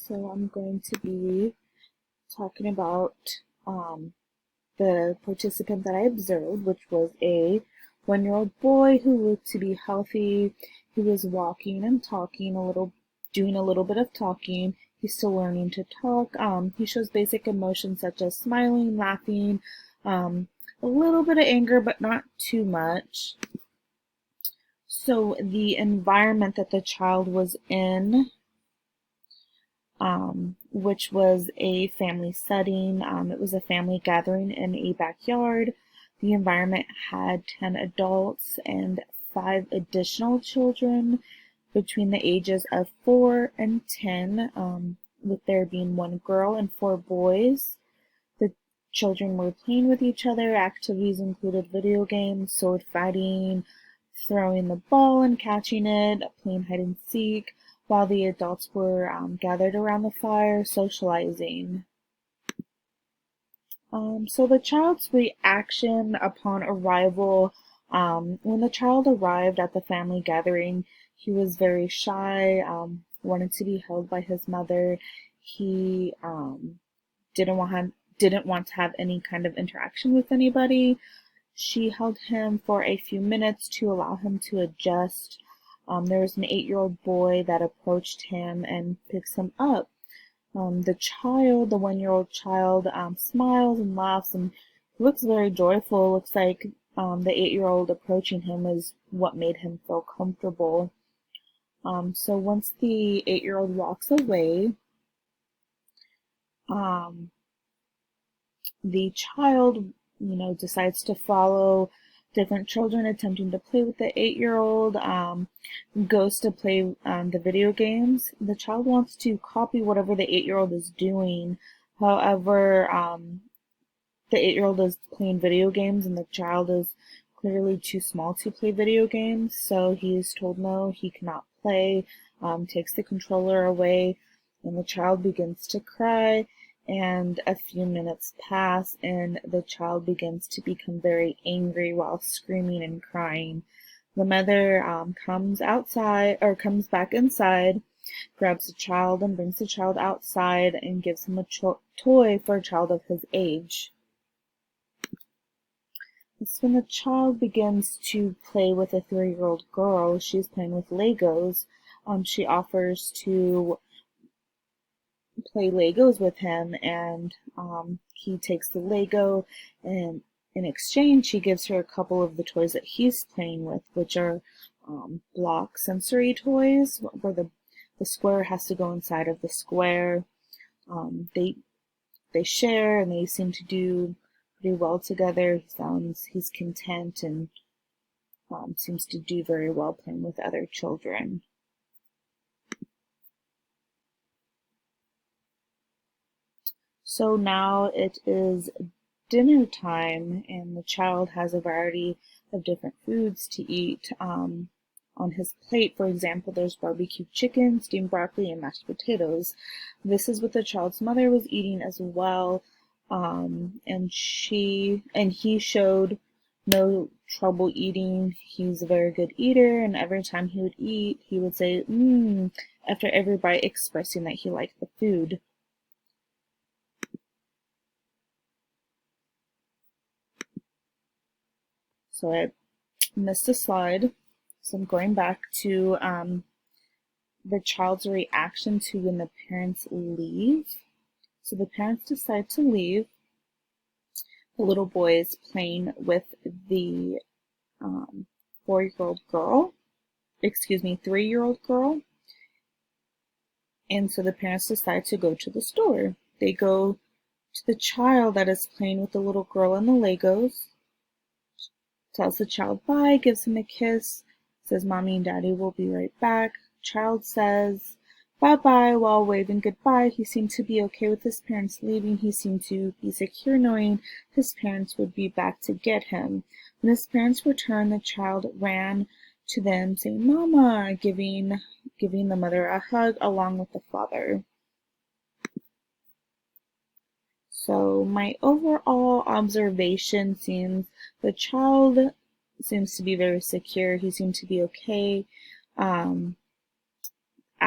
So I'm going to be talking about the participant that I observed, which was a 1-year-old boy who looked to be healthy. He was walking and talking a little, doing a little bit of talking. He's still learning to talk. He shows basic emotions such as smiling, laughing, a little bit of anger, but not too much. So the environment that the child was in, which was a family setting. It was a family gathering in a backyard. The environment had 10 adults and 5 additional children between the ages of 4 and 10, with there being 1 girl and 4 boys. The children were playing with each other. Activities included video games, sword fighting, throwing the ball and catching it, playing hide and seek, while the adults were gathered around the fire, socializing. So the child's reaction upon arrival, when the child arrived at the family gathering, he was very shy, wanted to be held by his mother. He didn't want to have any kind of interaction with anybody. She held him for a few minutes to allow him to adjust. There was an 8-year-old boy that approached him and picks him up. The 1-year-old child, smiles and laughs and looks very joyful. Looks like the 8-year-old approaching him is what made him feel comfortable. So once the 8-year-old walks away, the child, decides to follow different children attempting to play with the 8-year-old, goes to play the video games. The child wants to copy whatever the 8-year-old is doing. However, the 8-year-old is playing video games and the child is clearly too small to play video games, so he is told no, he cannot play, takes the controller away, and the child begins to cry. And a few minutes pass and the child begins to become very angry while screaming and crying. The mother comes back inside, grabs the child and brings the child outside and gives him a toy for a child of his age. It's when the child begins to play with a 3-year-old girl. She's playing with Legos. She offers to play Legos with him, and he takes the Lego, and in exchange he gives her a couple of the toys that he's playing with, which are block sensory toys where the square has to go inside of the square. They share and they seem to do pretty well together. He's content and seems to do very well playing with other children. So now it is dinner time, and the child has a variety of different foods to eat. On his plate, for example, there's barbecue chicken, steamed broccoli, and mashed potatoes. This is what the child's mother was eating as well, and he showed no trouble eating. He's a very good eater, and every time he would eat, he would say, after every bite, expressing that he liked the food. So I missed a slide, so I'm going back to the child's reaction to when the parents leave. So the parents decide to leave. The little boy is playing with the 3-year-old girl. And so the parents decide to go to the store. They go to the child that is playing with the little girl and the Legos. Tells the child bye, gives him a kiss, says mommy and daddy will be right back. Child says bye-bye while waving goodbye. He seemed to be okay with his parents leaving. He seemed to be secure knowing his parents would be back to get him. When his parents returned, the child ran to them saying mama, giving the mother a hug along with the father. So my overall observation seems the child seems to be very secure. He seemed to be okay.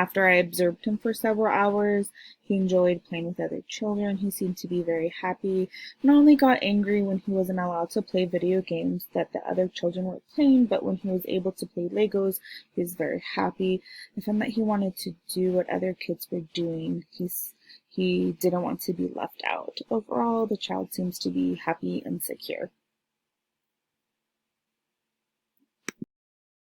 After I observed him for several hours, he enjoyed playing with other children. He seemed to be very happy. Not only got angry when he wasn't allowed to play video games that the other children were playing, but when he was able to play Legos, he was very happy. I found that he wanted to do what other kids were doing. He didn't want to be left out. Overall, the child seems to be happy and secure.